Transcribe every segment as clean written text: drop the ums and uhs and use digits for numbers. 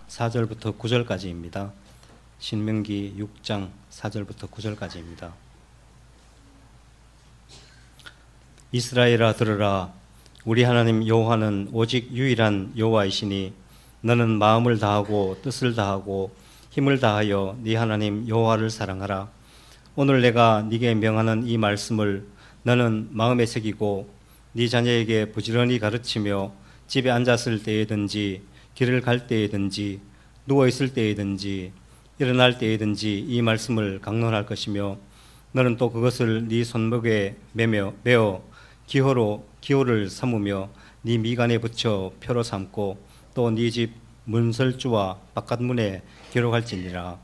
4절부터 9절까지입니다. 신명기 6장 4절부터 9절까지입니다. 이스라엘아 들으라. 우리 하나님 여호와는 오직 유일한 여호와이시니 너는 마음을 다하고 뜻을 다하고 힘을 다하여 네 하나님 여호와를 사랑하라. 오늘 내가 네게 명하는 이 말씀을 너는 마음에 새기고 네 자녀에게 부지런히 가르치며 집에 앉았을 때에든지 길을 갈 때에든지 누워 있을 때에든지 일어날 때에든지 이 말씀을 강론할 것이며 너는 또 그것을 네 손목에 매어 기호를 삼으며 네 미간에 붙여 표로 삼고 또 네 집 문설주와 바깥 문에 기록할지니라.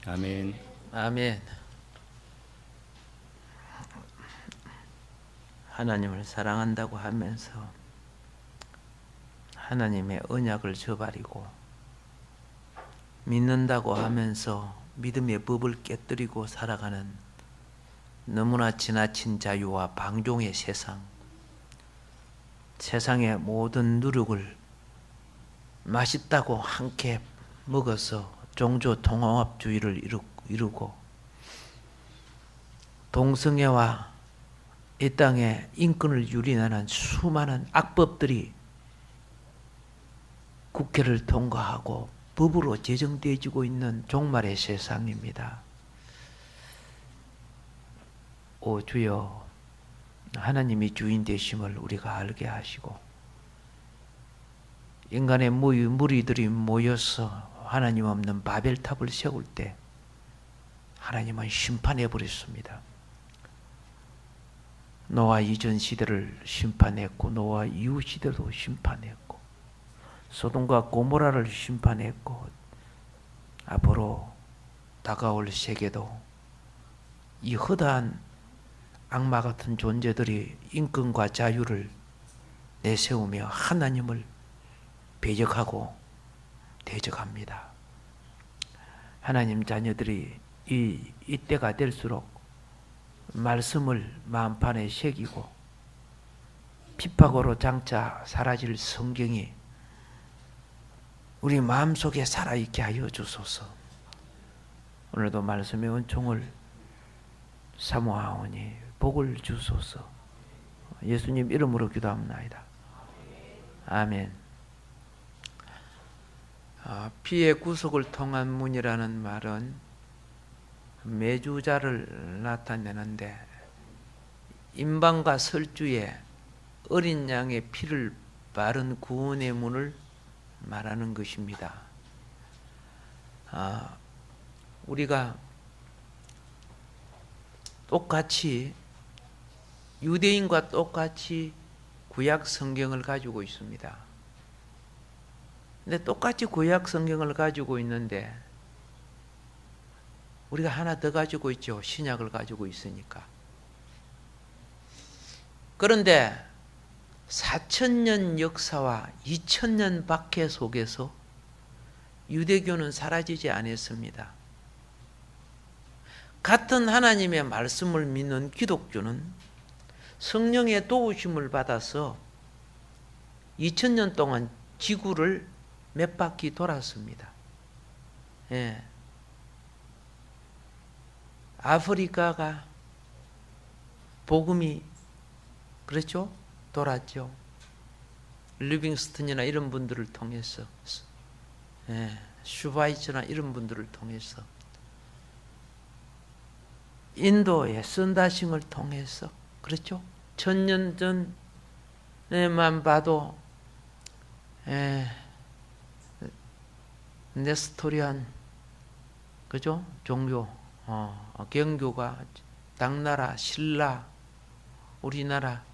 아멘. 아멘. 하나님을 사랑한다고 하면서 하나님의 언약을 저버리고 믿는다고 하면서 믿음의 법을 깨뜨리고 살아가는 너무나 지나친 자유와 방종의 세상의 모든 누룩을 맛있다고 함께 먹어서 종교 통합주의를 이루고 동성애와 이 땅에 인권을 유린하는 수많은 악법들이 국회를 통과하고 법으로 제정되어지고 있는 종말의 세상입니다. 오 주여, 하나님이 주인 되심을 우리가 알게 하시고 인간의 무리들이 모여서 하나님 없는 바벨탑을 세울 때 하나님은 심판해 버렸습니다. 노아 이전 시대를 심판했고 노아 이후 시대도 심판했고 소돔과 고모라를 심판했고 앞으로 다가올 세계도 이 허다한 악마 같은 존재들이 인권과 자유를 내세우며 하나님을 배격하고 대적합니다. 하나님 자녀들이 이때가 될수록 말씀을 마음판에 새기고 핍박으로 장차 사라질 성경이 우리 마음속에 살아있게 하여 주소서. 오늘도 말씀의 은총을 사모하오니 복을 주소서. 예수님 이름으로 기도합니다. 아멘. 피의 구속을 통한 문이라는 말은 매주자를 나타내는데 임방과 설주에 어린 양의 피를 바른 구원의 문을 말하는 것입니다. 우리가 똑같이 유대인과 똑같이 구약 성경을 가지고 있습니다. 근데 똑같이 구약 성경을 가지고 있는데 우리가 하나 더 가지고 있죠. 신약을 가지고 있으니까. 그런데 4,000년 역사와 2,000년 박해 속에서 유대교는 사라지지 않았습니다. 같은 하나님의 말씀을 믿는 기독교는 성령의 도우심을 받아서 2,000년 동안 지구를 몇 바퀴 돌았습니다. 예. 아프리카가 복음이 그렇죠? 돌았죠. 리빙스턴이나 이런 분들을 통해서, 예. 슈바이처나 이런 분들을 통해서, 인도의 선다싱을 통해서, 그렇죠? 1,000년 전에만 봐도 네스토리안, 그죠? 종교, 경교가 당나라, 신라, 우리나라,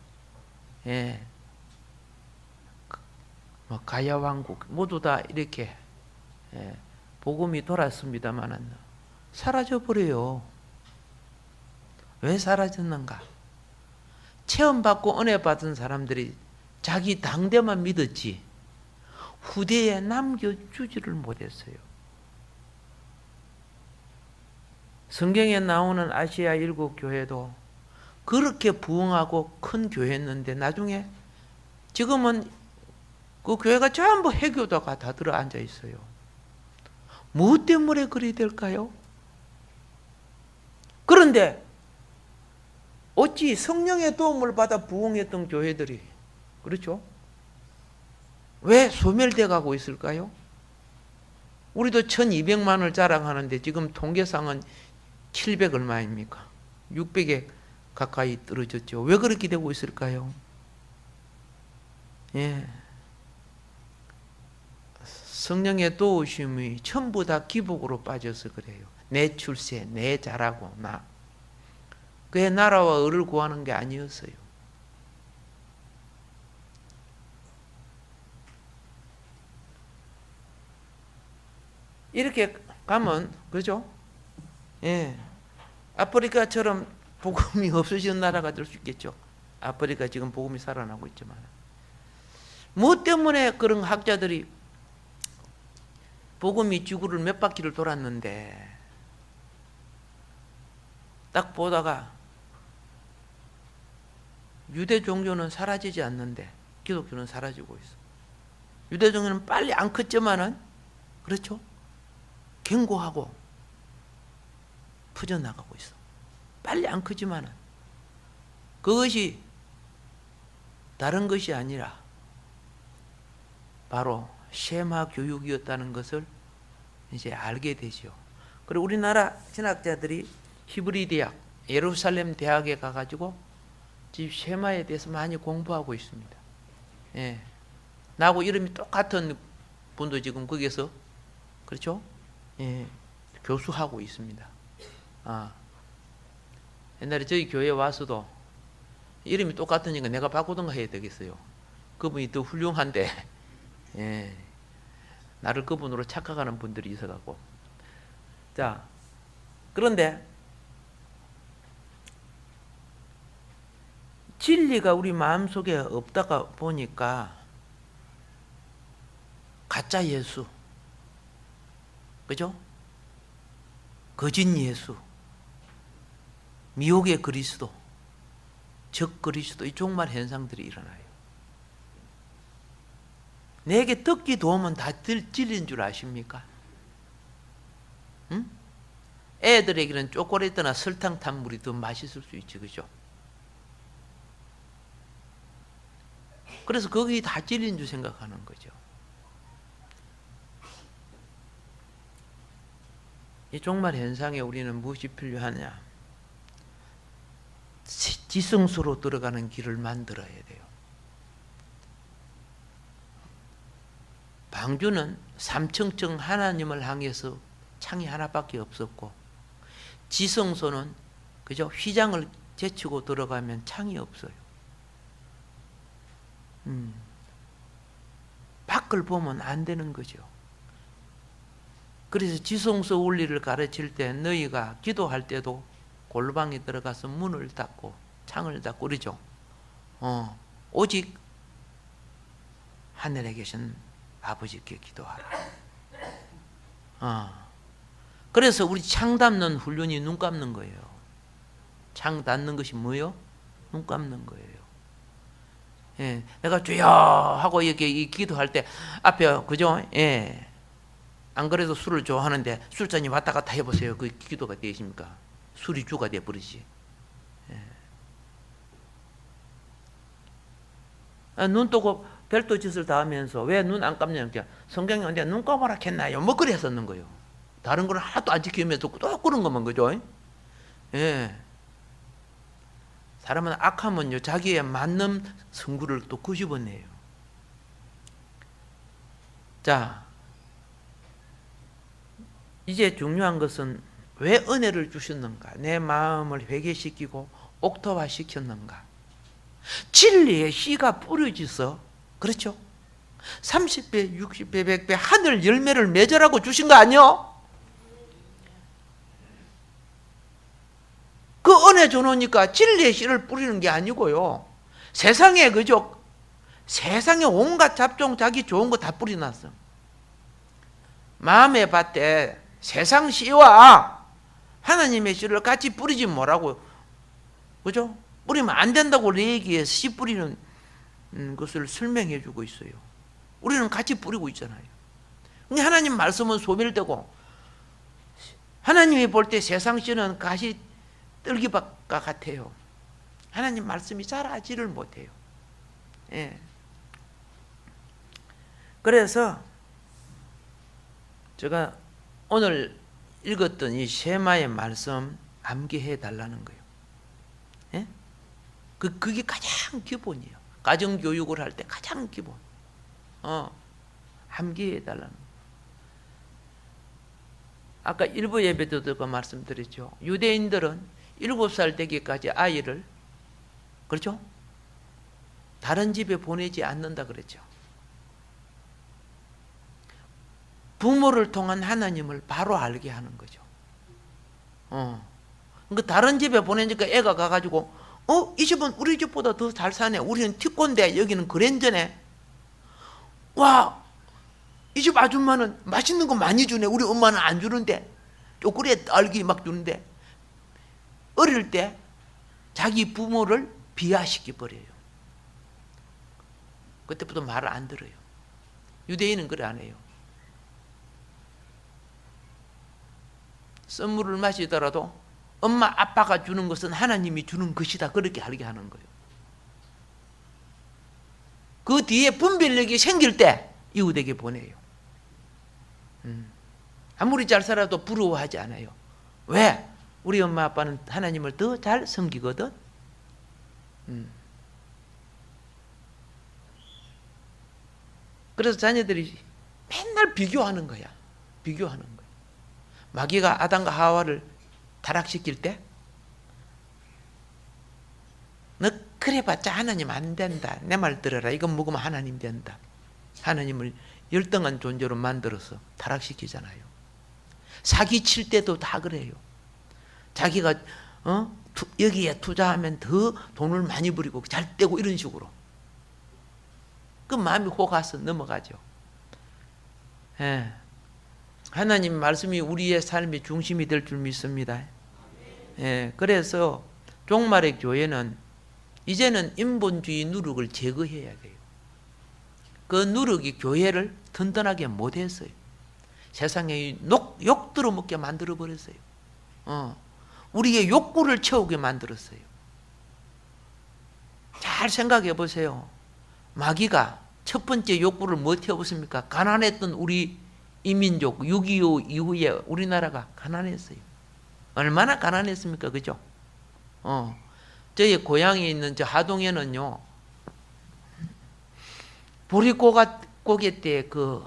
가야 왕국 모두 다 이렇게 복음이 돌았습니다만은 사라져 버려요. 왜 사라졌는가? 체험받고 은혜 받은 사람들이 자기 당대만 믿었지 후대에 남겨주지를 못했어요. 성경에 나오는 아시아 7교회도 그렇게 부흥하고 큰 교회였는데 나중에 지금은 그 교회가 전부 해교도가 다 들어 앉아 있어요. 무엇 때문에 그리 될까요? 그런데 어찌 성령의 도움을 받아 부흥했던 교회들이, 그렇죠? 왜 소멸돼 가고 있을까요? 우리도 1200만을 자랑하는데 지금 통계상은 700 얼마입니까? 600에 가까이 떨어졌죠. 왜 그렇게 되고 있을까요? 예. 성령의 도우심이 전부 다 기복으로 빠져서 그래요. 내 출세, 내 잘하고 나. 그의 나라와 의를 구하는 게 아니었어요. 이렇게 가면 그죠? 예. 아프리카처럼 복음이 없어지는 나라가 될 수 있겠죠. 아프리카 지금 복음이 살아나고 있지만 무엇 때문에 그런 학자들이 복음이 지구를 몇 바퀴를 돌았는데 딱 보다가 유대 종교는 사라지지 않는데 기독교는 사라지고 있어. 유대 종교는 빨리 안 컸지만은 그렇죠? 견고하고 퍼져나가고 있어. 빨리 안 크지만은 그것이 다른 것이 아니라 바로 쉐마 교육이었다는 것을 이제 알게 되죠. 그리고 우리나라 신학자들이 히브리 대학, 예루살렘 대학에 가가지고 지금 쉐마에 대해서 많이 공부하고 있습니다. 예. 나하고 이름이 똑같은 분도 지금 거기서 그렇죠? 예. 교수하고 있습니다. 옛날에 저희 교회에 와서도 이름이 똑같으니까 내가 바꾸던가 해야 되겠어요. 그분이 더 훌륭한데, 예. 나를 그분으로 착각하는 분들이 있어갖고. 자, 그런데 진리가 우리 마음속에 없다가 보니까 가짜 예수, 그죠? 거짓 예수, 미혹의 그리스도, 적 그리스도, 이 종말 현상들이 일어나요. 내게 듣기 도움은 다 진리인 줄 아십니까? 응? 애들에게는 초콜릿이나 설탕 탄 물이 더 맛있을 수 있지, 그죠? 그래서 거기 다 진리인 줄 생각하는 거죠. 이 종말 현상에 우리는 무엇이 필요하냐? 지성소로 들어가는 길을 만들어야 돼요. 방주는 삼층층 하나님을 향해서 창이 하나밖에 없었고, 지성소는 그저 휘장을 제치고 들어가면 창이 없어요. 밖을 보면 안 되는 거죠. 그래서 지성소 원리를 가르칠 때 너희가 기도할 때도 골방에 들어가서 문을 닫고 창을 닫고 그러죠. 오직 하늘에 계신 아버지께 기도하라. 그래서 우리 창 닫는 훈련이 눈 감는 거예요. 창 닫는 것이 뭐요? 눈 감는 거예요. 예, 내가 주여 하고 이렇게 기도할 때 앞에 그죠? 예. 안 그래도 술을 좋아하는데 술잔이 왔다 갔다 해보세요. 그 기도가 되십니까? 술이 주가 돼버리지. 예. 눈 뜨고 별도 짓을 다 하면서 왜 눈 안 감냐니까 성경이 언제 눈 감아라 했나요? 뭐 그래 했었는 거예요. 다른 걸 하나도 안 지키면서 또 그런 것만 그죠? 예. 사람은 악하면요 자기에 맞는 성구를 또 끄집어내요. 자, 이제 중요한 것은 왜 은혜를 주셨는가? 내 마음을 회개시키고 옥토화 시켰는가? 진리의 씨가 뿌려져서 그렇죠? 30배, 60배, 100배 하늘 열매를 맺으라고 주신 거 아니요? 그 은혜 줘놓으니까 진리의 씨를 뿌리는 게 아니고요. 세상에 그죠? 세상에 온갖 잡종 자기 좋은 거 다 뿌려놨어. 마음의 밭에 세상 씨와 하나님의 씨를 같이 뿌리지 뭐라고, 그죠? 뿌리면 안 된다고 레이기에서 씨 뿌리는 것을 설명해 주고 있어요. 우리는 같이 뿌리고 있잖아요. 근데 하나님 말씀은 소멸되고 하나님이 볼 때 세상 씨는 가시 뜰기밭과 같아요. 하나님 말씀이 자라지를 못해요. 예. 그래서 제가 오늘 읽었던 이 쉐마의 말씀 암기해 달라는 거예요. 예? 그게 가장 기본이에요. 가정교육을 할 때 가장 기본. 암기해 달라는 거예요. 아까 일부 예배 때도 그 말씀드렸죠. 유대인들은 7살 되기까지 아이를, 그렇죠? 다른 집에 보내지 않는다 그랬죠. 부모를 통한 하나님을 바로 알게 하는 거죠. 그러니까 다른 집에 보내니까 애가 가가지고 이 집은 우리 집보다 더 잘 사네. 우리는 티콘데 여기는 그랜저네. 와, 이 집 아줌마는 맛있는 거 많이 주네. 우리 엄마는 안 주는데. 쪼그레 딸기 막 주는데. 어릴 때 자기 부모를 비하시켜 버려요. 그때부터 말을 안 들어요. 유대인은 그래 안 해요. 선물을 마시더라도 엄마 아빠가 주는 것은 하나님이 주는 것이다, 그렇게 알게 하는 거예요. 그 뒤에 분별력이 생길 때 이웃에게 보내요. 아무리 잘 살아도 부러워하지 않아요. 왜? 우리 엄마 아빠는 하나님을 더 잘 섬기거든. 그래서 자녀들이 맨날 비교하는 거야. 비교하는 거야. 마귀가 아담과 하와를 타락시킬 때, 너 그래봤자 하나님 안 된다. 내 말 들어라. 이건 먹으면 하나님 된다. 하나님을 열등한 존재로 만들어서 타락시키잖아요. 사기 칠 때도 다 그래요. 자기가 여기에 투자하면 더 돈을 많이 버리고 잘 떼고 이런 식으로. 그 마음이 혹아서 넘어가죠. 예. 하나님 말씀이 우리의 삶의 중심이 될 줄 믿습니다. 예. 그래서 종말의 교회는 이제는 인본주의 누룩을 제거해야 돼요. 그 누룩이 교회를 든든하게 못했어요. 세상에 욕 들어먹게 만들어버렸어요. 우리의 욕구를 채우게 만들었어요. 잘 생각해 보세요. 마귀가 첫 번째 욕구를 뭐 태웠습니까? 가난했던 우리 이민족 6.25 이후에 우리나라가 가난했어요. 얼마나 가난했습니까? 그죠? 저희 고향에 있는 저 하동에는요, 보릿고개 때 그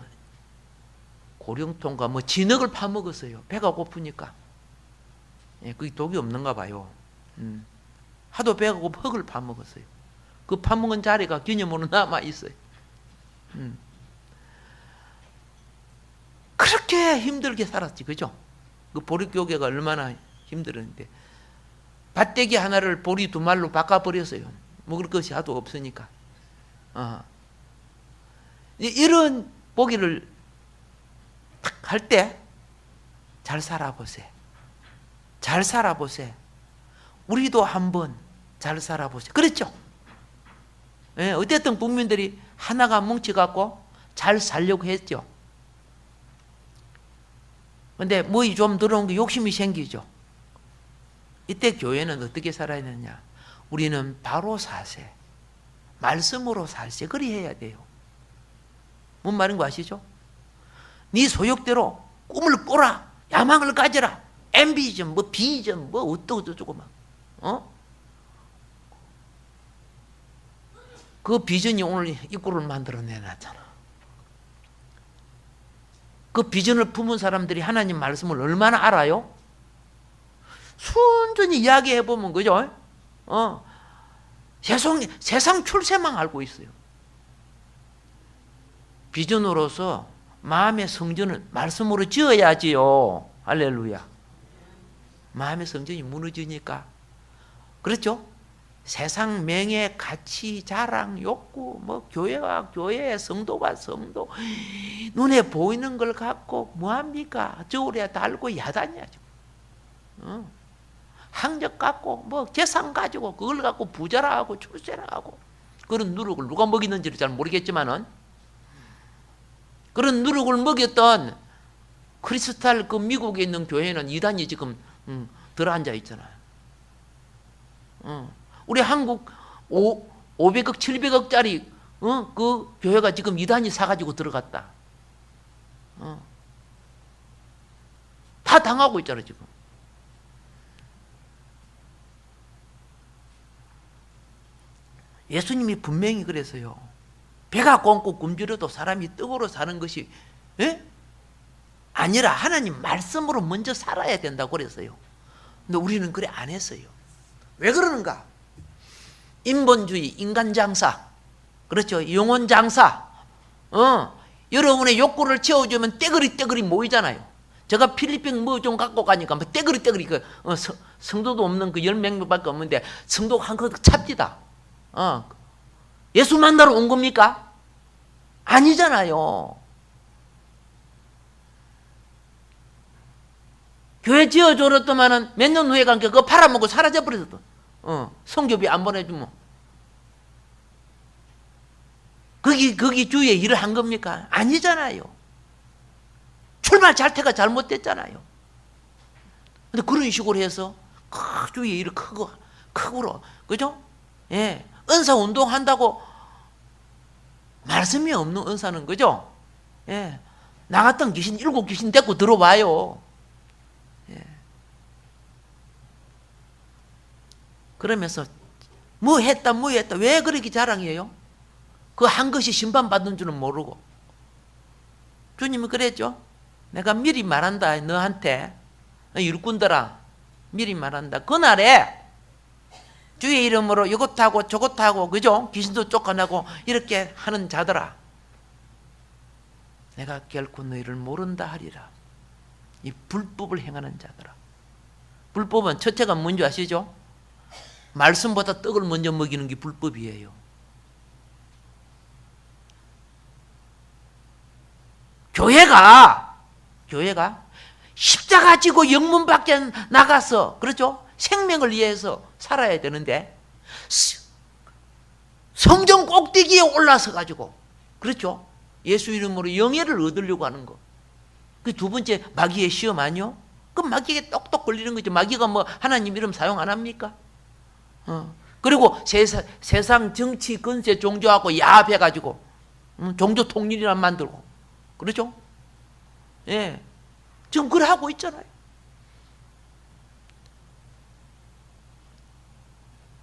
고령통과 뭐 진흙을 파먹었어요. 배가 고프니까. 예, 그게 독이 없는가 봐요. 하도 배가 고파 흙을 파먹었어요. 그 파먹은 자리가 기념으로 남아 있어요. 그렇게 힘들게 살았지, 그죠? 그 보릿고개가 얼마나 힘들었는데 밭대기 하나를 보리 2말로 바꿔버렸어요. 먹을 것이 하도 없으니까. 이런 보기를 딱 할 때 잘 살아보세요. 잘 살아보세요. 우리도 한번 잘 살아보세요. 그랬죠? 예, 어쨌든 국민들이 하나가 뭉쳐갖고 잘 살려고 했죠. 근데 뭐이 좀 들어온 게 욕심이 생기죠. 이때 교회는 어떻게 살아야 되느냐? 우리는 바로 사세, 말씀으로 살세, 그리 해야 돼요. 뭔 말인 거 아시죠? 네 소욕대로 꿈을 꿔라, 야망을 가져라, 앰비전, 뭐 비전, 뭐 어쩌고 막, 그 비전이 오늘 입구를 만들어내놨잖아. 그 비전을 품은 사람들이 하나님 말씀을 얼마나 알아요? 순전히 이야기해보면, 그죠? 세상 출세만 알고 있어요. 비전으로서 마음의 성전을 말씀으로 지어야지요. 할렐루야. 마음의 성전이 무너지니까. 그렇죠? 세상 명예, 가치, 자랑, 욕구, 뭐 교회와 교회, 성도가 성도, 눈에 보이는 걸 갖고 뭐합니까? 저울에 달고 야단이야죠. 학력 갖고 뭐 재산 가지고 그걸 갖고 부자라 하고 출세라 하고, 그런 누룩을 누가 먹이는지를 잘 모르겠지만은, 그런 누룩을 먹였던 크리스탈 그 미국에 있는 교회는 이단이 지금 들어앉아 있잖아요. 우리 한국 500억 700억짜리 그 교회가 지금 이단이 사가지고 들어갔다. 다 당하고 있잖아요 지금. 예수님이 분명히 그래서요, 배가 꽁고 굶주려도 사람이 떡으로 사는 것이 아니라 하나님 말씀으로 먼저 살아야 된다고 그랬어요. 근데 우리는 그래 안 했어요. 왜 그러는가? 인본주의, 인간장사, 그렇죠? 영혼장사. 여러분의 욕구를 채워주면 떼거리 모이잖아요. 제가 필리핀 뭐 좀 갖고 가니까 뭐 떼거리 성도도 없는 그 10명밖에 없는데 성도 한 거 찹디다. 예수 만나러 온 겁니까? 아니잖아요. 교회 지어줬더만은 몇 년 후에 간 게 그거 팔아먹고 사라져버렸어. 성교비 안 보내주면. 거기 주위에 일을 한 겁니까? 아니잖아요. 출발 자태가 잘못됐잖아요. 근데 그런 식으로 해서 주위에 일을 크고로, 그죠? 예. 은사 운동 한다고 말씀이 없는 은사는, 그죠? 예. 나갔던 귀신 7귀신 데리고 들어와요. 예. 그러면서 뭐 했다 왜 그렇게 자랑해요? 그 한 것이 심판받는 줄은 모르고. 주님이 그랬죠. 내가 미리 말한다 너한테, 일꾼들아, 미리 말한다. 그날에 주의 이름으로 이것하고 저것하고, 그죠? 귀신도 쫓아내고 이렇게 하는 자들아, 내가 결코 너희를 모른다 하리라. 이 불법을 행하는 자들아. 불법은 첫째가 뭔지 아시죠? 말씀보다 떡을 먼저 먹이는 게 불법이에요. 교회가 십자가 지고 영문 밖에 나가서, 그렇죠? 생명을 위해서 살아야 되는데 성전 꼭대기에 올라서 가지고, 그렇죠? 예수 이름으로 영예를 얻으려고 하는 거. 그 두 번째 마귀의 시험 아니요? 그 마귀에게 똑똑 걸리는 거죠. 마귀가 뭐 하나님 이름 사용 안 합니까? 그리고 세상 정치 건세 종교하고 야합해가지고 종교 통일이란 만들고, 그렇죠? 예. 지금 그걸 하고 있잖아요.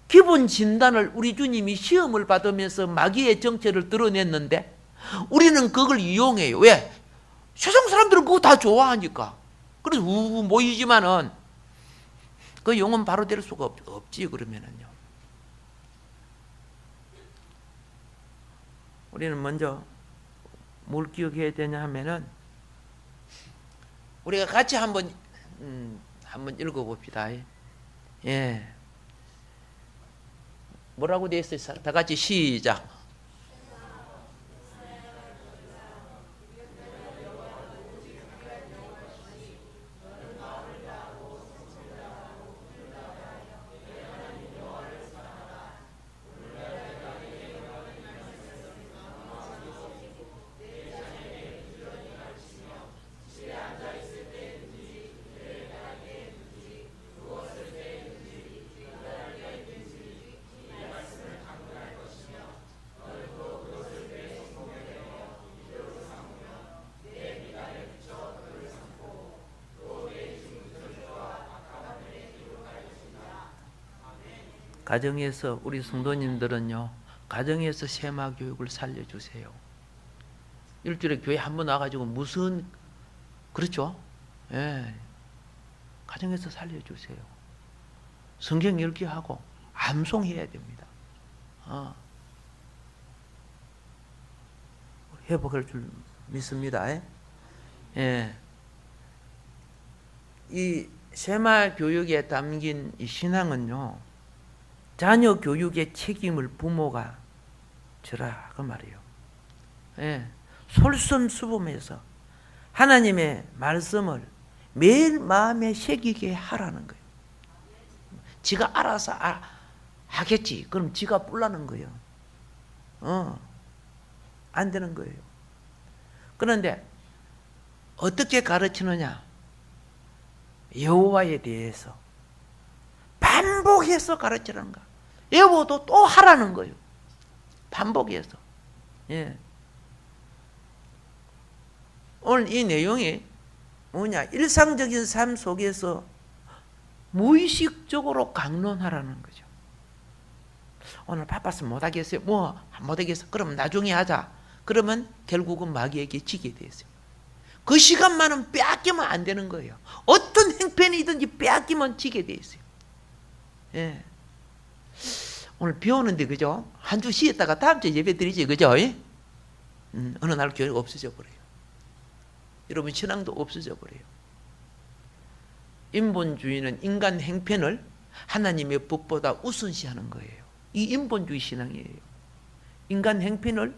기본 진단을 우리 주님이 시험을 받으면서 마귀의 정체를 드러냈는데 우리는 그걸 이용해요. 왜? 세상 사람들은 그거 다 좋아하니까. 그래서 우우 모이지만은 그 영혼 바로 될 수가 없지, 그러면은요. 우리는 먼저 뭘 기억해야 되냐 하면은, 우리가 같이 한번 읽어봅시다. 예. 뭐라고 되어 있어요? 다 같이 시작. 가정에서 우리 성도님들은요, 가정에서 세마 교육을 살려주세요. 일주일에 교회 한번 와가지고 무슨, 그렇죠? 예. 가정에서 살려주세요. 성경 읽기하고 암송해야 됩니다. 회복할 줄 믿습니다. 예. 이 세마 교육에 담긴 이 신앙은요, 자녀 교육의 책임을 부모가 져라, 그 말이에요. 예. 솔선수범해서 하나님의 말씀을 매일 마음에 새기게 하라는 거예요. 지가 알아서 하겠지. 그럼 지가 뿔라는 거예요. 안 되는 거예요. 그런데 어떻게 가르치느냐? 여호와에 대해서 반복해서 가르치라는 거야. 여보도 또 하라는 거예요. 반복해서. 예. 오늘 이 내용이 뭐냐? 일상적인 삶 속에서 무의식적으로 강론하라는 거죠. 오늘 바빠서 못하겠어요. 못하겠어. 그럼 나중에 하자. 그러면 결국은 마귀에게 지게 되었어요. 그 시간만은 빼앗기면 안 되는 거예요. 어떤 행편이든지 빼앗기면 지게 되었어요. 예. 오늘 비 오는데, 그죠? 한 주 쉬었다가 다음 주에 예배 드리지, 그죠? 어느 날 교회가 없어져 버려요. 여러분, 신앙도 없어져 버려요. 인본주의는 인간 행편을 하나님의 법보다 우선시하는 거예요. 이 인본주의 신앙이에요. 인간 행편을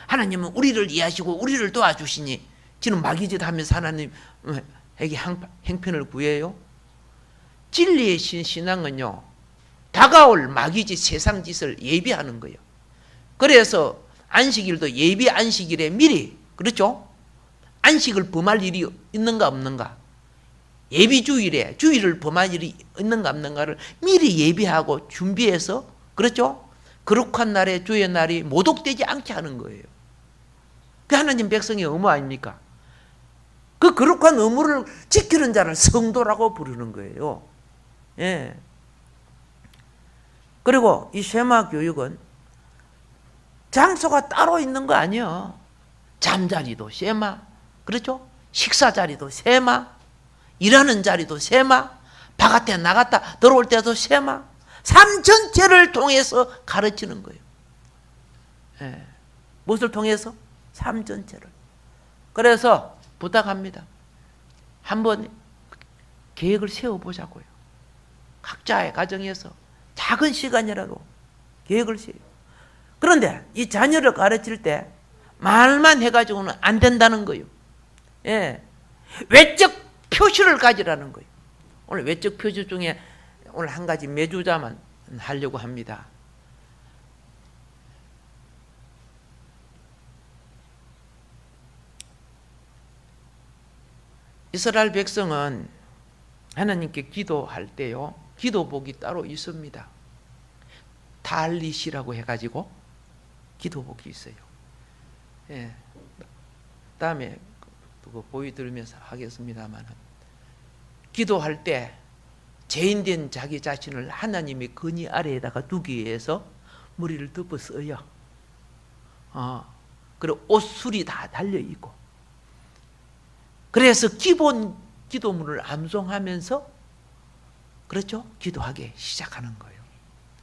하나님은 우리를 이해하시고 우리를 도와주시니 지금 마귀짓 하면서 하나님에게 행편을 구해요. 진리의 신앙은요, 다가올 마귀짓 세상 짓을 예비하는 거예요. 그래서 안식일도 예비 안식일에 미리, 그렇죠? 안식을 범할 일이 있는가 없는가, 예비 주일에 주일을 범할 일이 있는가 없는가를 미리 예비하고 준비해서, 그렇죠? 거룩한 날에 주의 날이 모독되지 않게 하는 거예요. 그 하나님 백성의 의무 아닙니까? 그 거룩한 의무를 지키는 자를 성도라고 부르는 거예요. 예. 그리고 이 쉐마 교육은 장소가 따로 있는 거 아니에요. 잠자리도 쉐마, 그렇죠? 식사 자리도 쉐마, 일하는 자리도 쉐마, 바깥에 나갔다 들어올 때도 쉐마, 삶 전체를 통해서 가르치는 거예요. 예. 무엇을 통해서? 삶 전체를. 그래서 부탁합니다. 한번 계획을 세워보자고요. 각자의 가정에서 작은 시간이라도 계획을 세워요. 그런데 이 자녀를 가르칠 때 말만 해가지고는 안 된다는 거예요. 예. 외적 표시를 가지라는 거예요. 오늘 외적 표시 중에 오늘 한 가지 매주자만 하려고 합니다. 이스라엘 백성은 하나님께 기도할 때요, 기도복이 따로 있습니다. 달릿이라고 해가지고 기도복이 있어요. 예. 다음에 그거 보여드리면서 하겠습니다만, 기도할 때 죄인된 자기 자신을 하나님의 근위 아래에다가 두기 위해서 머리를 덮어 써요. 그리고 옷술이 다 달려있고, 그래서 기본 기도문을 암송하면서, 그렇죠? 기도하게 시작하는 거예요.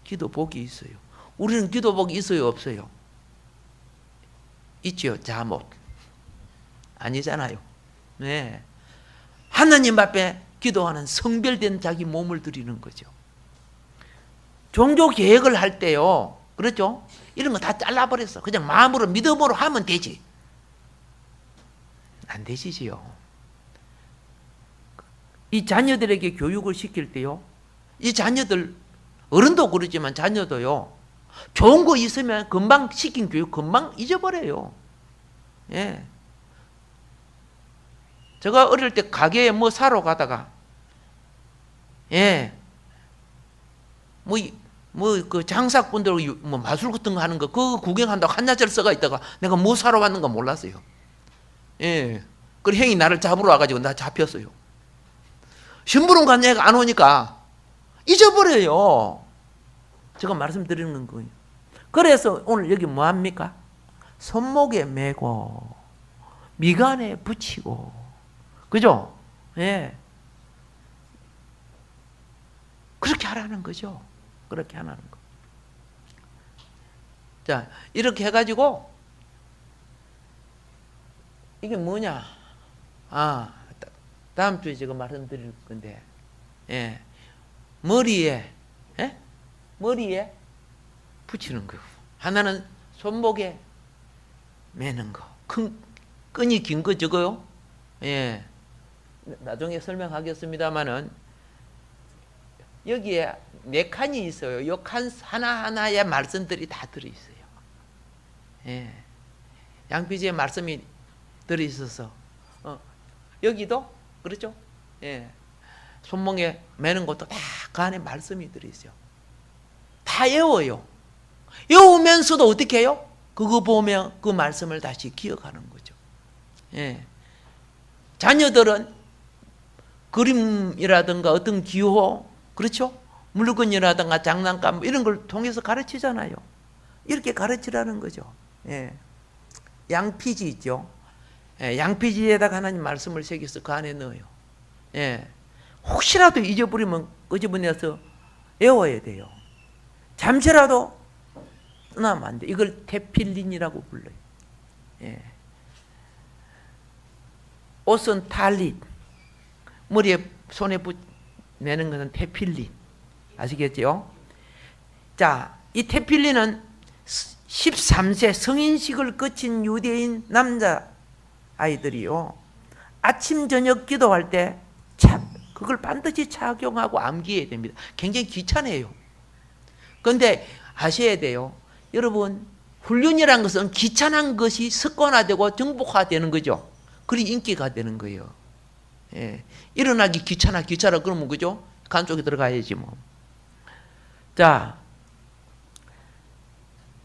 기도복이 있어요. 우리는 기도복이 있어요, 없어요? 있지요. 잠옷 아니잖아요. 네. 하나님 앞에 기도하는 성별된 자기 몸을 드리는 거죠. 종교 계획을 할 때요, 그렇죠? 이런 거 다 잘라버렸어. 그냥 마음으로 믿음으로 하면 되지. 안 되시지요. 이 자녀들에게 교육을 시킬 때요, 이 자녀들, 어른도 그러지만 자녀도요, 좋은 거 있으면 금방 시킨 교육 금방 잊어버려요. 예. 제가 어릴 때 가게에 뭐 사러 가다가, 예, 그 장사꾼들 뭐 마술 같은 거 하는 거 그거 구경한다고 한자절 써가 있다가 내가 뭐 사러 왔는 거 몰랐어요. 예. 그래 형이 나를 잡으러 와가지고 나 잡혔어요. 심부름 간 애가 안 오니까 잊어버려요. 제가 말씀드리는 거예요. 그래서 오늘 여기 뭐 합니까? 손목에 메고 미간에 붙이고, 그죠? 예. 그렇게 하라는 거죠. 그렇게 하라는 거. 자, 이렇게 해가지고 이게 뭐냐? 다음 주에 제가 말씀드릴 건데, 예, 머리에 붙이는 거. 하나는 손목에 매는 거. 끈이 긴 거 저거요. 예, 나중에 설명하겠습니다만은 여기에 4칸이 있어요. 이 칸 하나하나의 말씀들이 다 들어있어요. 예, 양피지에 말씀이 들어있어서 여기도 그렇죠? 예. 손목에 매는 것도 다 그 안에 말씀이 들어있어요. 다 외워요. 외우면서도 어떻게 해요? 그거 보면 그 말씀을 다시 기억하는 거죠. 예. 자녀들은 그림이라든가 어떤 기호, 그렇죠? 물건이라든가 장난감 뭐 이런 걸 통해서 가르치잖아요. 이렇게 가르치라는 거죠. 예. 양피지 있죠. 예. 양피지에다가 하나님 말씀을 새겨서 그 안에 넣어요. 예. 혹시라도 잊어버리면 끄집어내서 외워야 돼요. 잠시라도 떠나면 안 돼. 이걸 테필린이라고 불러요. 예. 옷은 탈릿, 머리에 손에 매는 것은 테필린. 아시겠죠? 자, 이 테필린은 13세 성인식을 거친 유대인 남자 아이들이요, 아침 저녁 기도할 때 그걸 반드시 착용하고 암기해야 됩니다. 굉장히 귀찮아요. 그런데 아셔야 돼요. 여러분, 훈련이라는 것은 귀찮은 것이 습관화되고 정복화되는 거죠. 그리 인기가 되는 거예요. 예. 일어나기 귀찮아 그러면 그죠? 간 속에 들어가야지 뭐. 자,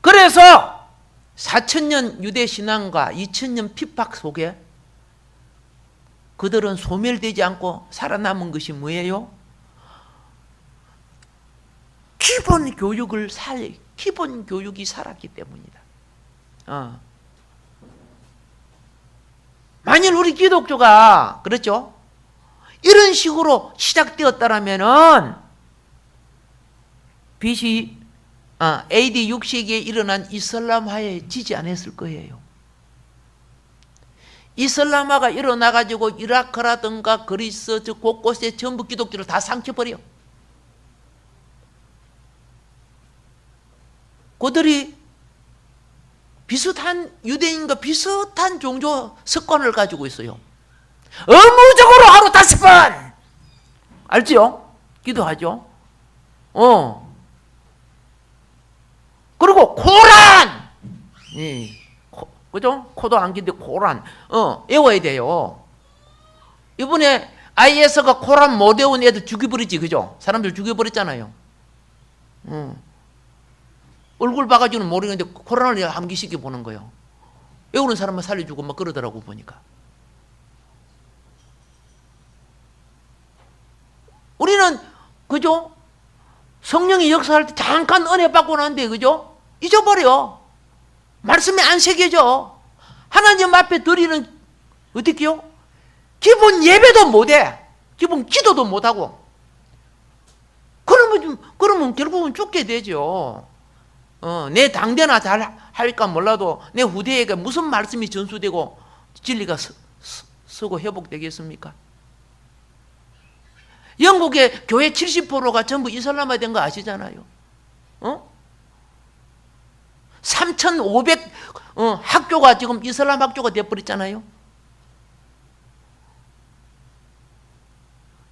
그래서 4,000년 유대 신앙과 2,000년 핍박 속에 그들은 소멸되지 않고 살아남은 것이 뭐예요? 기본 교육이 살았기 때문이다. 만일 우리 기독교가 그렇죠? 이런 식으로 시작되었다면은 BC AD 6세기에 일어난 이슬람화에 지지 않았을 거예요. 이슬람화가 일어나가지고 이라크라든가 그리스 저 곳곳에 전부 기독교를 다 삼켜버려. 그들이 비슷한 유대인과 비슷한 종교 습관을 가지고 있어요. 의무적으로 하루 5번 알죠? 기도하죠. 그리고 코란, 그죠? 코도 안 긴데 코란 외워야 돼요. 이번에 IS가 코란 못 외운 애들 죽여버리지, 그죠? 사람들 죽여버렸잖아요. 얼굴 봐가지고는 모르겠는데 코란을 암기시켜 보는 거예요. 외우는 사람만 살려주고 막 그러더라고 보니까. 우리는 그죠? 성령이 역사할 때 잠깐 은혜 받고 나는데 그죠? 잊어버려. 말씀이 안 새겨져. 하나님 앞에 드리는 어떻게요? 기본 예배도 못해. 기본 기도도 못하고. 그러면 결국은 죽게 되죠. 내 당대나 잘 할까 몰라도 내 후대에게 무슨 말씀이 전수되고 진리가 서고 회복되겠습니까? 영국의 교회 70%가 전부 이슬람화 된 거 아시잖아요. 3,500 학교가 지금 이슬람 학교가 되어버렸잖아요.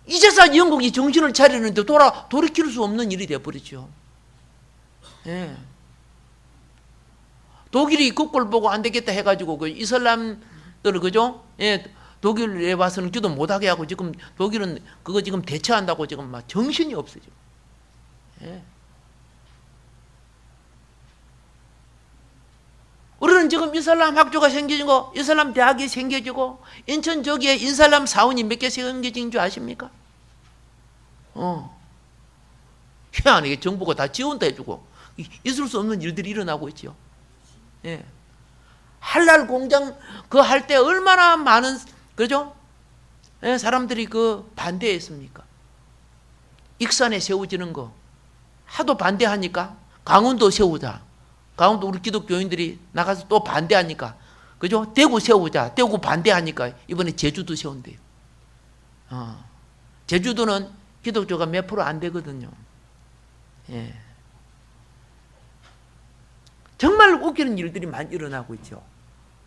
이제서 영국이 정신을 차리는데 돌이킬 수 없는 일이 되어버렸죠. 예. 독일이 그꼴 보고 안 되겠다 해가지고 그 이슬람들을 그죠? 예, 독일에 와서는 기도 못하게 하고 지금 독일은 그거 지금 대처한다고 지금 막 정신이 없어요. 예. 우리는 지금 이슬람 학교가 생겨지고 이슬람 대학이 생겨지고 인천 저기에 이슬람 사원이 몇 개 생겨진 줄 아십니까? 희한하게 정부가 다 지원도 해주고 있을 수 없는 일들이 일어나고 있죠. 예. 할랄 공장 그 할 때 얼마나 많은 그죠? 예, 사람들이 그 반대했습니까? 익산에 세워지는 거 하도 반대하니까 강원도 세우자. 강원도 우리 기독교인들이 나가서 또 반대하니까 그죠? 대구 세우자. 대구 반대하니까 이번에 제주도 세운대요. 제주도는 기독교가 몇 프로 안 되거든요. 예. 정말 웃기는 일들이 많이 일어나고 있죠.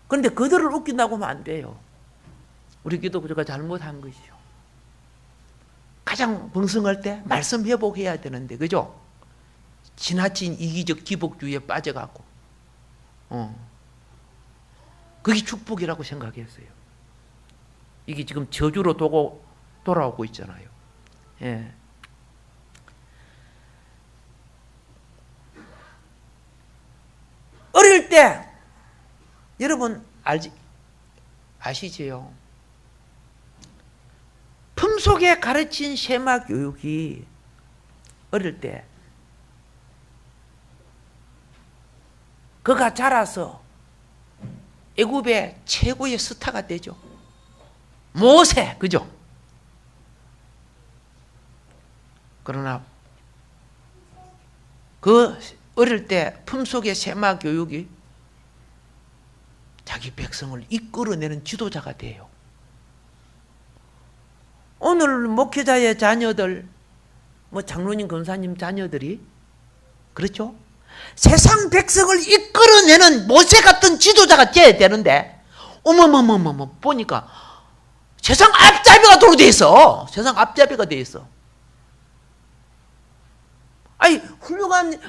그런데 그들을 웃긴다고 하면 안 돼요. 우리 기독교가 잘못한 것이죠. 가장 번성할 때 말씀 회복해야 되는데 그죠? 지나친 이기적 기복주의에 빠져갖고 그게 축복이라고 생각했어요. 이게 지금 저주로 돌아오고 있잖아요. 예. 어릴 때 여러분 아시지요? 품속에 가르친 쉐마 교육이 어릴 때 그가 자라서 애굽의 최고의 스타가 되죠. 모세, 그죠? 그러나 그 어릴 때 품속의 쉐마 교육이 자기 백성을 이끌어내는 지도자가 돼요. 오늘 목회자의 자녀들, 장로님, 권사님 자녀들이 그렇죠? 세상 백성을 이끌어내는 모세 같은 지도자가 돼야 되는데 어머머머머머 보니까 세상 앞잡이가 도로 돼 있어. 세상 앞잡이가 돼 있어. 아니 훌륭한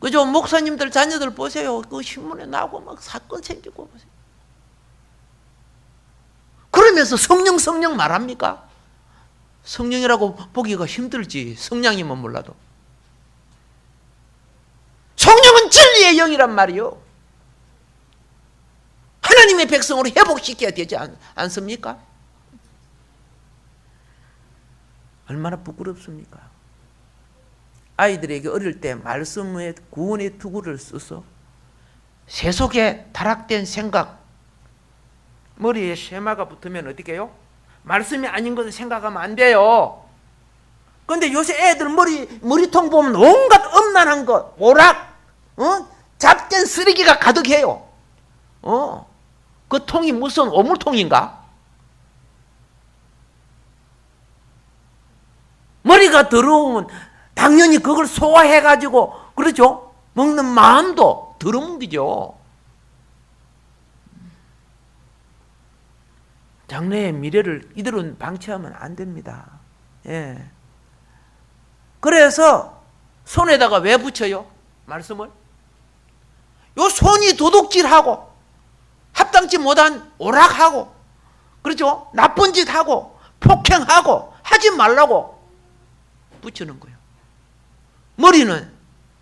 그죠? 목사님들 자녀들 보세요. 그 신문에 나오고 막 사건 생기고 보세요. 그러면서 성령 말합니까? 성령이라고 보기가 힘들지. 성령이면 몰라도. 성령은 진리의 영이란 말이요. 하나님의 백성으로 회복시켜야 되지 않습니까? 얼마나 부끄럽습니까? 아이들에게 어릴 때 말씀의 구원의 투구를 써서 세속에 타락된 생각, 머리에 쉐마가 붙으면 어떻게 해요? 말씀이 아닌 것을 생각하면 안 돼요. 그런데 요새 애들 머리통 보면 온갖 음란한 것, 오락, 잡된 쓰레기가 가득해요. 그 통이 무슨 오물통인가? 머리가 더러우면 당연히 그걸 소화해가지고, 그렇죠? 먹는 마음도 더러운기죠. 장래의 미래를 이들은 방치하면 안 됩니다. 예. 그래서 손에다가 왜 붙여요? 말씀을? 요 손이 도둑질하고 합당치 못한 오락하고 그렇죠? 나쁜 짓하고 폭행하고 하지 말라고 붙이는 거예요. 머리는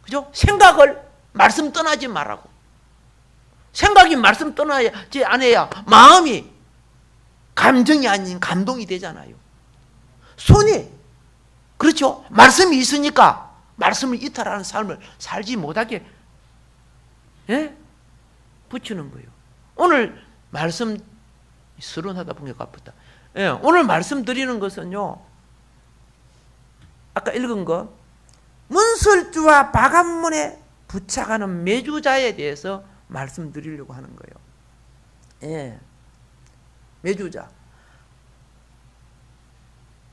그죠? 생각을 말씀 떠나지 말라고. 생각이 말씀 떠나지 않아야 마음이 감정이 아닌 감동이 되잖아요. 손이 그렇죠? 말씀이 있으니까 말씀을 이탈하는 삶을 살지 못하게 붙이는 거예요. 오늘 말씀 서론하다 보니까 아프다. 오늘 말씀 드리는 것은요. 아까 읽은 거 문설주와 바간문에 부착하는 매주자에 대해서 말씀드리려고 하는 거예요. 매주자.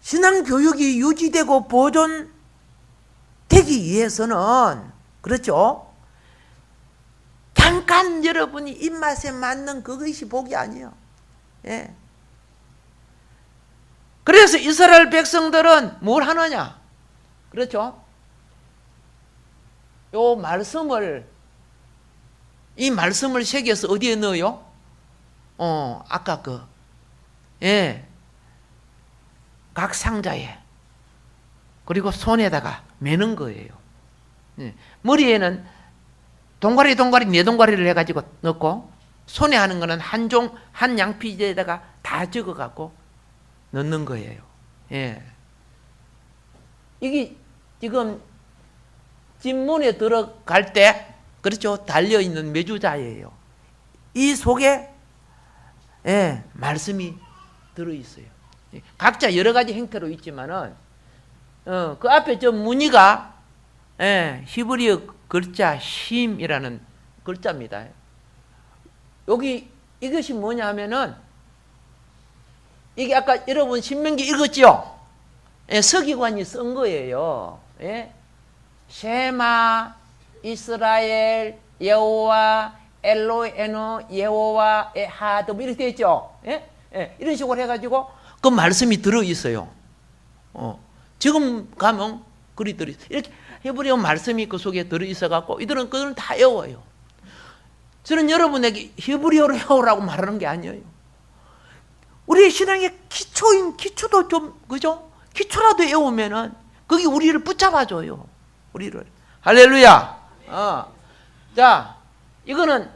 신앙교육이 유지되고 보존되기 위해서는 그렇죠? 잠깐 여러분이 입맛에 맞는 그것이 복이 아니에요. 그래서 이스라엘 백성들은 뭘 하느냐? 그렇죠? 이 말씀을 새겨서 어디에 넣어요? 아까 각 상자에 그리고 손에다가 매는 거예요. 머리에는 동가리 네 동가리를 해가지고 넣고 손에 하는 거는 한 양피지에다가 다 적어갖고 넣는 거예요. 이게 지금 집문에 들어갈 때 그렇죠? 달려있는 매주자예요. 이 속에 말씀이 들어있어요. 각자 여러 가지 형태로 있지만은 그 앞에 저 무늬가 히브리어 글자 심이라는 글자입니다. 여기 이것이 뭐냐 하면은 이게 아까 여러분 신명기 읽었죠? 서기관이 쓴 거예요. 쉐마 이스라엘 여호와 엘로에노 여호와 에하드 이렇게 되어 있죠. 이런 식으로 해가지고 그 말씀이 들어있어요. 지금 가면 글이 들어있어요. 이렇게 히브리어 말씀이 그 속에 들어있어갖고 이들은 그걸 다 외워요. 저는 여러분에게 히브리어로 외우라고 말하는 게 아니에요. 우리의 신앙의 기초도 좀, 그죠? 기초라도 외우면은, 그게 우리를 붙잡아줘요. 우리를. 할렐루야. 자, 이거는,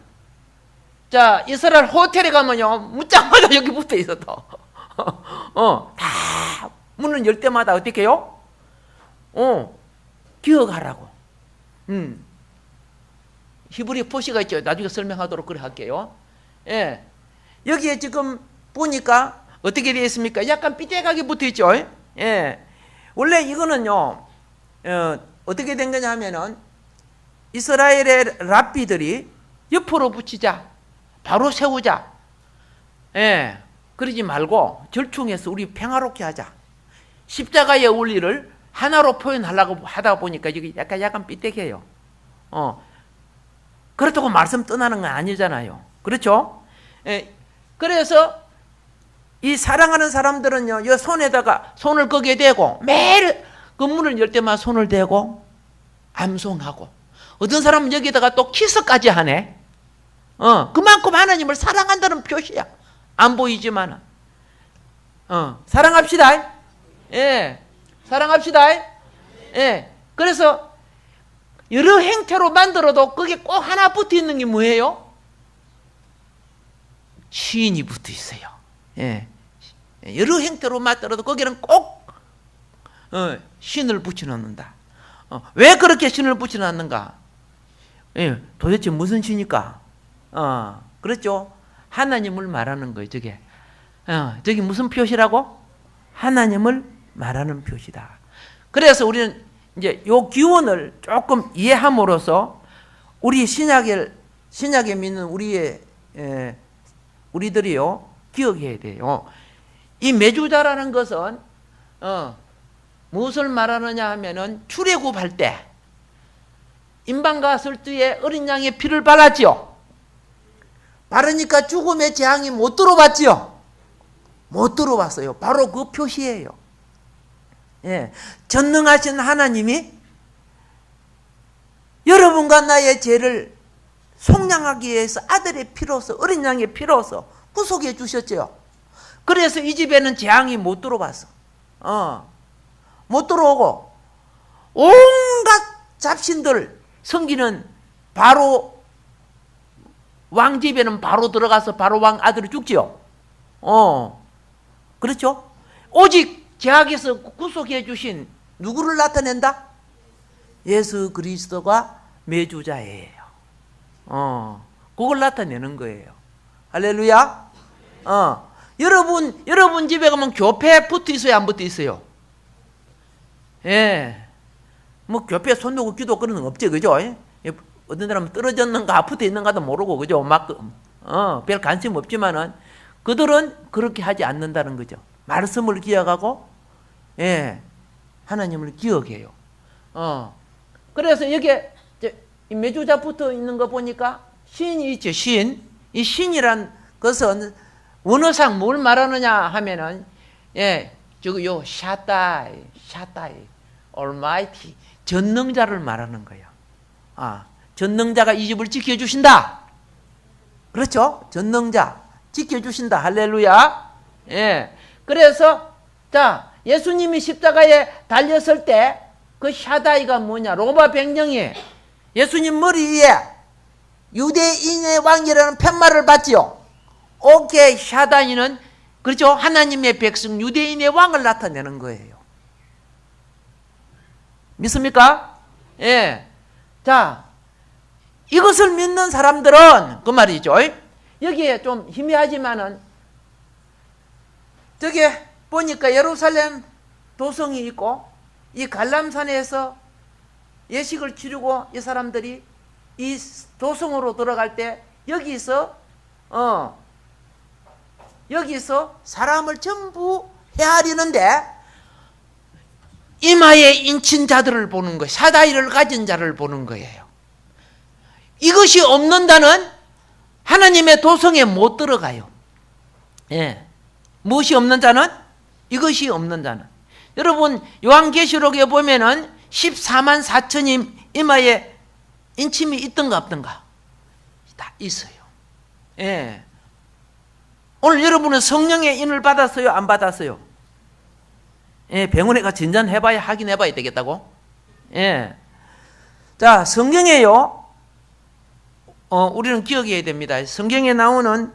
자, 이스라엘 호텔에 가면요, 묻자마자 여기 붙어 있어, 또. 다, 문을 열 때마다 어떻게 해요? 기억하라고. 히브리 표시가 있죠. 나중에 설명하도록 그래 할게요. 예. 여기에 지금 보니까 어떻게 되어 있습니까? 약간 삐딱하게 붙어 있죠. 예. 원래 이거는요, 어떻게 된 거냐 하면은, 이스라엘의 랍비들이 옆으로 붙이자. 바로 세우자. 예. 그러지 말고 절충해서 우리 평화롭게 하자. 십자가의 원리를 하나로 표현하려고 하다 보니까 여기 약간 삐딱해요. 그렇다고 말씀 떠나는 건 아니잖아요. 그렇죠? 예. 그래서 이 사랑하는 사람들은요, 이 손에다가 손을 거기에 대고 매일 그 문을 열 때마다 손을 대고 암송하고, 어떤 사람은 여기다가 또 키스까지 하네. 그만큼 하나님을 사랑한다는 표시야. 안 보이지만은. 사랑합시다. 예. 사랑합시다. 예. 그래서 여러 행태로 만들어도 거기에 꼭 하나 붙어 있는 게 뭐예요? 시인이 붙어 있어요. 예. 여러 행태로 만들어도 거기는 꼭 신을 붙여놓는다. 왜 그렇게 신을 붙여놨는가? 예. 도대체 무슨 시니까? 그렇죠? 하나님을 말하는 거예요, 저게. 저기 무슨 표시라고? 하나님을 말하는 표시다. 그래서 우리는 이제 요 기원을 조금 이해함으로써 우리 신약에 믿는 우리들이요, 기억해야 돼요. 이 메주자라는 것은, 무엇을 말하느냐 하면은 출애굽할 때, 임방과 설주에 어린 양의 피를 발랐지요. 바르니까 죽음의 재앙이 못 들어봤지요. 못 들어봤어요. 바로 그 표시예요. 예. 전능하신 하나님이 여러분과 나의 죄를 속량하기 위해서 아들의 피로서, 어린 양의 피로서 구속해 주셨죠. 그래서 이 집에는 재앙이 못 들어봤어. 못 들어오고 온갖 잡신들 섬기는 바로 왕 집에는 바로 들어가서 바로 왕 아들이 죽지요. 그렇죠? 오직 죄악에서 구속해 주신 누구를 나타낸다? 예수 그리스도가 매주자예요. 그걸 나타내는 거예요. 할렐루야. 여러분 집에 가면 교패 붙어 있어요, 안 붙어 있어요? 예. 뭐 교패 손 놓고 기도 그러는 거 없죠, 그죠? 어떤 사람은 떨어졌는가 붙어 있는가도 모르고, 그죠? 별 관심 없지만은 그들은 그렇게 하지 않는다는 거죠. 말씀을 기억하고, 예, 하나님을 기억해요. 그래서 여기에 매주자 붙어 있는 거 보니까 신이 있죠, 신. 이 신이란 것은 원어상 뭘 말하느냐 하면은, 예, 요 샤다이, Almighty, 전능자를 말하는 거예요. 전능자가 이 집을 지켜주신다. 그렇죠? 전능자 지켜주신다. 할렐루야. 예. 그래서 자, 예수님이 십자가에 달렸을 때 그 샤다이가 뭐냐? 로마 백령이 예수님 머리 위에 유대인의 왕이라는 팻말을 받지요. 오케이, 샤다이는 그렇죠? 하나님의 백성 유대인의 왕을 나타내는 거예요. 믿습니까? 예. 자, 이것을 믿는 사람들은 그 말이죠. 여기에 좀 희미하지만은 저기 보니까 예루살렘 도성이 있고 이 갈람산에서 예식을 치르고 이 사람들이 이 도성으로 들어갈 때 여기서 사람을 전부 헤아리는데 이마에 인친 자들을 보는 거예요. 샤다이를 가진 자를 보는 거예요. 이것이 없는 자는 하나님의 도성에 못 들어가요. 예. 무엇이 없는 자는? 이것이 없는 자는. 여러분, 요한계시록에 보면은 14만 4천이 이마에 인침이 있던가 없던가? 다 있어요. 예. 오늘 여러분은 성령의 인을 받았어요? 안 받았어요? 예, 병원에 가 진단해봐야 확인해봐야 되겠다고? 예. 자, 성경에요. 우리는 기억해야 됩니다. 성경에 나오는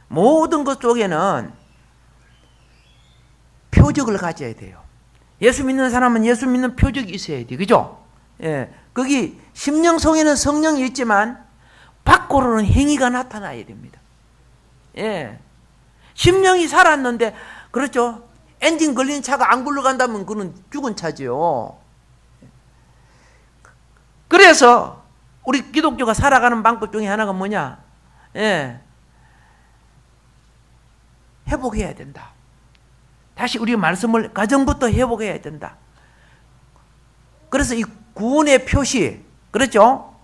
모든 것 속에는 표적을 가져야 돼요. 예수 믿는 사람은 예수 믿는 표적이 있어야 돼. 그죠? 예. 거기 심령 속에는 성령이 있지만 밖으로는 행위가 나타나야 됩니다. 예. 심령이 살았는데, 그렇죠? 엔진 걸린 차가 안 굴러간다면 그건 죽은 차지요. 그래서 우리 기독교가 살아가는 방법 중에 하나가 뭐냐? 예. 회복해야 된다. 다시 우리 말씀을 가정부터 회복해야 된다. 그래서 이 구원의 표시, 그렇죠?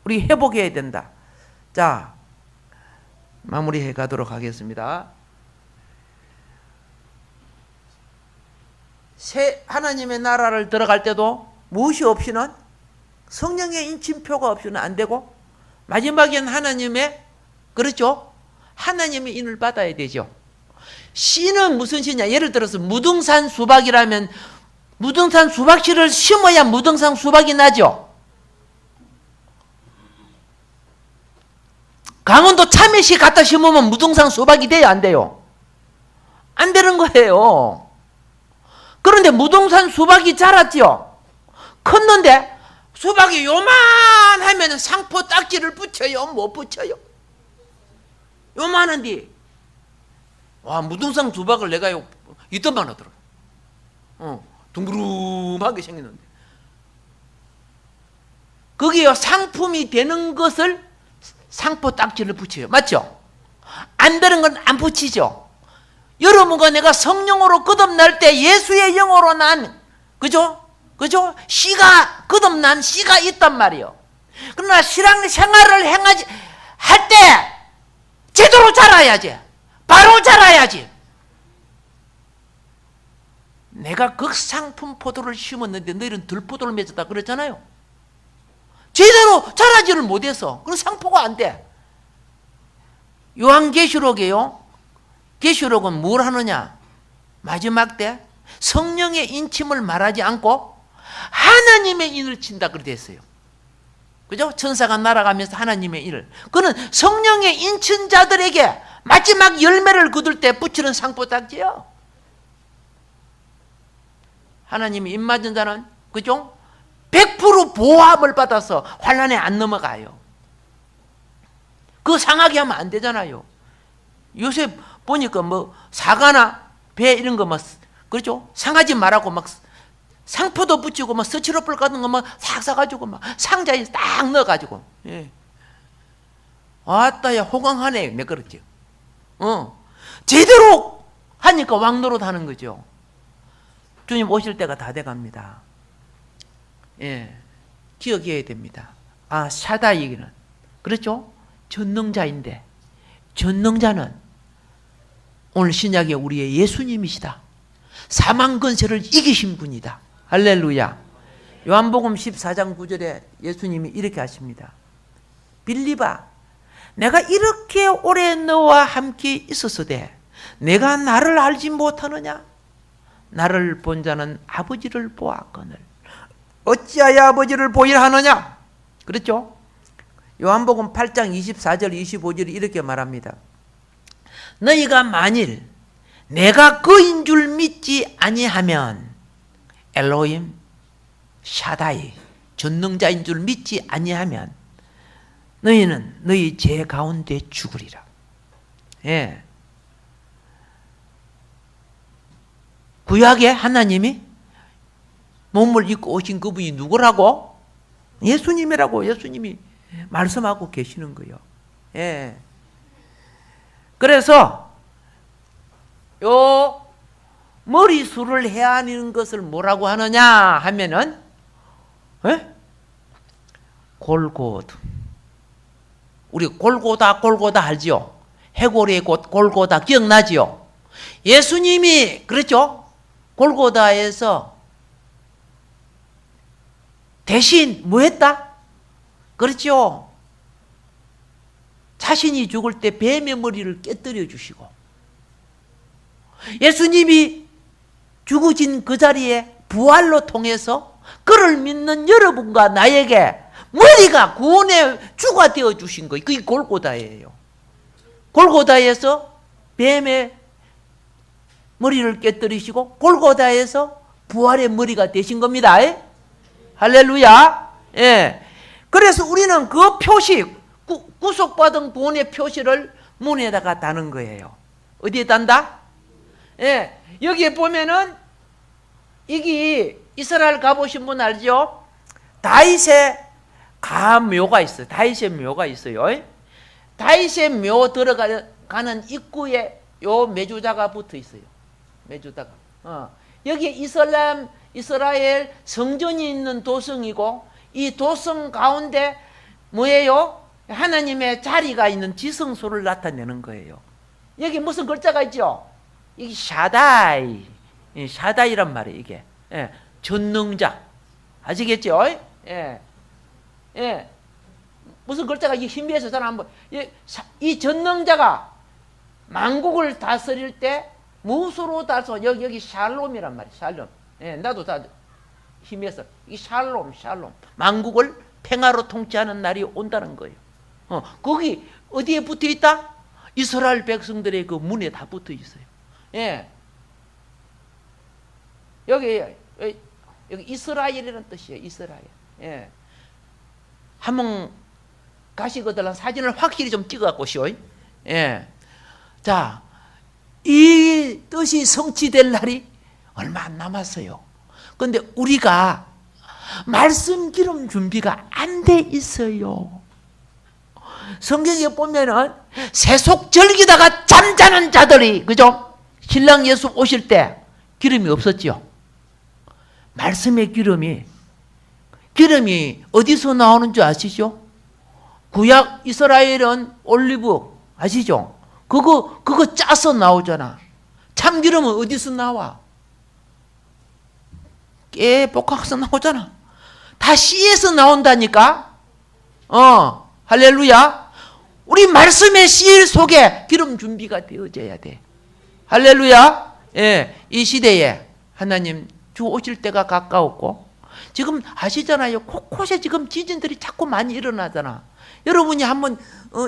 우리 회복해야 된다. 자, 마무리해 가도록 하겠습니다. 새 하나님의 나라를 들어갈 때도 무엇이 없이는, 성령의 인침표가 없이는 안 되고, 마지막엔 하나님의, 그렇죠? 하나님의 인을 받아야 되죠. 씨는 무슨 씨냐? 예를 들어서 무등산 수박이라면 무등산 수박씨를 심어야 무등산 수박이 나죠. 강원도 참외씨 갖다 심으면 무등산 수박이 돼요, 안 돼요? 안 되는 거예요. 그런데 무등산 수박이 자랐죠. 컸는데 수박이 요만하면 상포 딱지를 붙여요? 못 붙여요? 요만한데, 와, 무등산 수박을 내가 이것만 하더라고. 둥그름하게 생겼는데. 거기에 상품이 되는 것을 상포 딱지를 붙여요. 맞죠? 안 되는 건 안 붙이죠. 여러분과 내가 성령으로 거듭날 때 예수의 영으로 난, 그죠? 그죠? 씨가, 거듭난 씨가 있단 말이에요. 그러나 신앙생활을 할 때 제대로 자라야지. 바로 자라야지. 내가 극상품 포도를 심었는데 너희는 들포도를 맺었다 그랬잖아요. 제대로 자라지를 못해서 그럼 상포가 안 돼. 요한계시록이에요. 계시록은 뭘 하느냐? 마지막 때 성령의 인침을 말하지 않고 하나님의 인을 친다 그렇게 됐어요. 그죠? 천사가 날아가면서 하나님의 인을. 그는 성령의 인친 자들에게 마지막 열매를 거둘 때 붙이는 상포 딱지요. 하나님이 인 맞은 자는, 그죠? 100% 보호함을 받아서 환난에 안 넘어가요. 그거 상하게 하면 안 되잖아요. 요새 보니까 뭐 사과나 배 이런 거 막, 그렇죠? 상하지 말라고 막 상포도 붙이고 막 스티로폴 같은 거 막 싹 사가지고 막 상자에 딱 넣어가지고. 예. 아따야 호강하네. 내 그렇지. 제대로 하니까 왕노릇 하는 거죠. 주님 오실 때가 다 돼갑니다. 예, 기억해야 됩니다. 아, 샤다이는, 그렇죠? 전능자인데, 전능자는 오늘 신약에 우리의 예수님이시다. 사망 근세를 이기신 분이다. 할렐루야. 요한복음 14장 9절에 예수님이 이렇게 하십니다. 빌리바, 내가 이렇게 오래 너와 함께 있었으되 내가 나를 알지 못하느냐? 나를 본 자는 아버지를 보았거늘 어찌하여 아버지를 보이라 하느냐? 그렇죠? 요한복음 8장 24절 25절이 이렇게 말합니다. 너희가 만일 내가 그인 줄 믿지 아니하면, 엘로힘 샤다이 전능자인 줄 믿지 아니하면 너희는 너희 죄 가운데 죽으리라. 예. 구약에 하나님이 몸을 입고 오신 그분이 누구라고? 예수님이라고 예수님이 말씀하고 계시는 거예요. 예. 그래서 요 머리술을 해야 하는 것을 뭐라고 하느냐 하면은, 예? 골고다. 우리 골고다 알지요? 해골의 곳 골고다 기억나지요? 예수님이, 그렇죠? 골고다에서 대신 뭐 했다? 그렇죠? 자신이 죽을 때 뱀의 머리를 깨뜨려 주시고, 예수님이 죽으신 그 자리에 부활로 통해서 그를 믿는 여러분과 나에게 머리가 구원의 주가 되어 주신 거예요. 그게 골고다예요. 골고다에서 뱀의 머리를 깨뜨리시고 골고다에서 부활의 머리가 되신 겁니다. 할렐루야. 예. 그래서 우리는 그 표시, 구속받은 구원의 표시를 문에다가 다는 거예요. 어디에 단다? 예. 여기에 보면은 이게 이스라엘 가보신 분 알죠? 다윗의 가묘가 있어요. 다윗의 묘가 있어요. 다윗의 묘 들어가는 입구에 요 메주자가 붙어 있어요. 메주자가. 여기에 이스라엘 성전이 있는 도성이고, 이 도성 가운데 뭐예요? 하나님의 자리가 있는 지성소를 나타내는 거예요. 여기 무슨 글자가 있죠? 이게 샤다이. 샤다이란 말이에요, 이게. 예. 전능자. 아시겠죠? 예. 예. 무슨 글자가 이 신비해서 잘 안 보여. 이 전능자가 만국을 다스릴 때 무엇으로 다스려? 여기 샬롬이란 말이에요. 샬롬. 예, 나도 다 힘에서 이 샬롬. 만국을 평화로 통치하는 날이 온다는 거예요. 거기 어디에 붙어 있다? 이스라엘 백성들의 그 문에 다 붙어 있어요. 예. 여기 이스라엘이라는 뜻이에요. 이스라엘. 예. 한번 가시거든 사진을 확실히 좀 찍어갖고 오시오. 예. 자, 이 뜻이 성취될 날이 얼마 안 남았어요. 그런데 우리가 말씀 기름 준비가 안 돼 있어요. 성경에 보면은 세속절기다가 잠자는 자들이, 그죠? 신랑 예수 오실 때 기름이 없었죠. 말씀의 기름이 어디서 나오는 줄 아시죠? 구약 이스라엘은 올리브 아시죠? 그거 짜서 나오잖아. 참기름은 어디서 나와? 깨 볶아서 나오잖아. 다 씨에서 나온다니까. 할렐루야. 우리 말씀의 씨 속에 기름 준비가 되어져야 돼. 할렐루야. 예, 이 시대에 하나님 주 오실 때가 가까웠고, 지금 아시잖아요. 곳곳에 지금 지진들이 자꾸 많이 일어나잖아. 여러분이 한번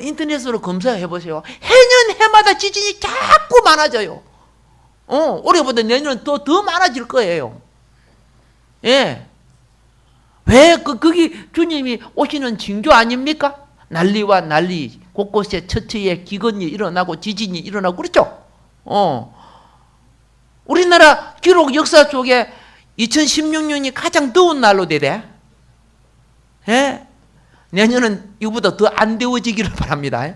인터넷으로 검사해 보세요. 해년 해마다 지진이 자꾸 많아져요. 올해보다 내년은 더 많아질 거예요. 예. 왜 그게 주님이 오시는 징조 아닙니까? 난리와 난리, 곳곳에 처처에 기근이 일어나고 지진이 일어나고 그렇죠? 우리나라 기록 역사 속에 2016년이 가장 더운 날로 되대. 예? 내년은 이거보다 더 안 더워지기를 바랍니다.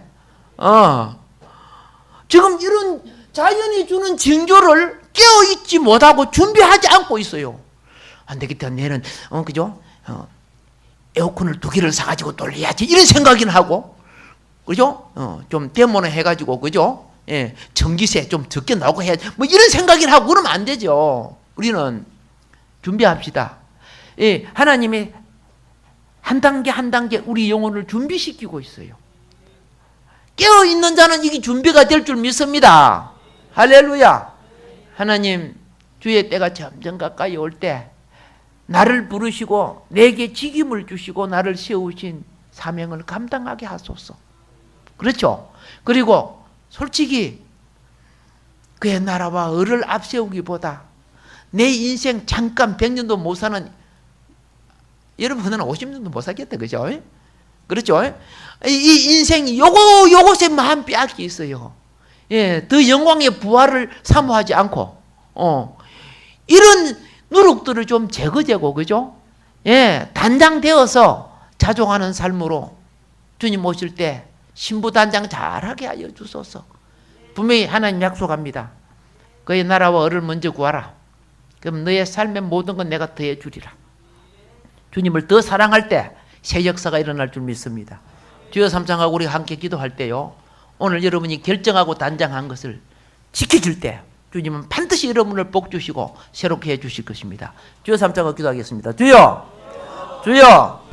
지금 이런 자연이 주는 징조를 깨어있지 못하고 준비하지 않고 있어요. 안 되겠다. 내는 그죠? 에어컨을 2개를 사가지고 돌려야지 이런 생각이나 하고, 그죠? 좀 데모는 해가지고, 그죠? 예, 전기세 좀 적게 나오고 해야지 뭐 이런 생각이나 하고 그러면 안 되죠. 우리는 준비합시다. 예, 하나님이 한 단계 한 단계 우리 영혼을 준비시키고 있어요. 깨어있는 자는 이게 준비가 될 줄 믿습니다. 할렐루야. 하나님 주의 때가 점점 가까이 올 때 나를 부르시고 내게 직임을 주시고 나를 세우신 사명을 감당하게 하소서. 그렇죠? 그리고 솔직히 그의 나라와 을을 앞세우기보다 내 인생 잠깐 100년도 못 사는, 여러분은 50년도 못 살겠다. 그죠? 그렇죠? 이 인생이 요것에 마음 빼앗기 있어요. 예, 더 영광의 부활을 사모하지 않고, 이런 누룩들을 좀 제거되고, 그죠? 예, 단장되어서 자족하는 삶으로 주님 오실 때 신부 단장 잘하게 하여 주소서. 분명히 하나님 약속합니다. 그의 나라와 을을 먼저 구하라. 그럼 너의 삶의 모든 건 내가 더해 주리라. 주님을 더 사랑할 때 새 역사가 일어날 줄 믿습니다. 주여 삼창하고 우리 함께 기도할 때요, 오늘 여러분이 결정하고 단장한 것을 지켜줄 때 주님은 반드시 여러분을 복 주시고 새롭게 해 주실 것입니다. 주여 삼창하고 기도하겠습니다. 주여, 주여.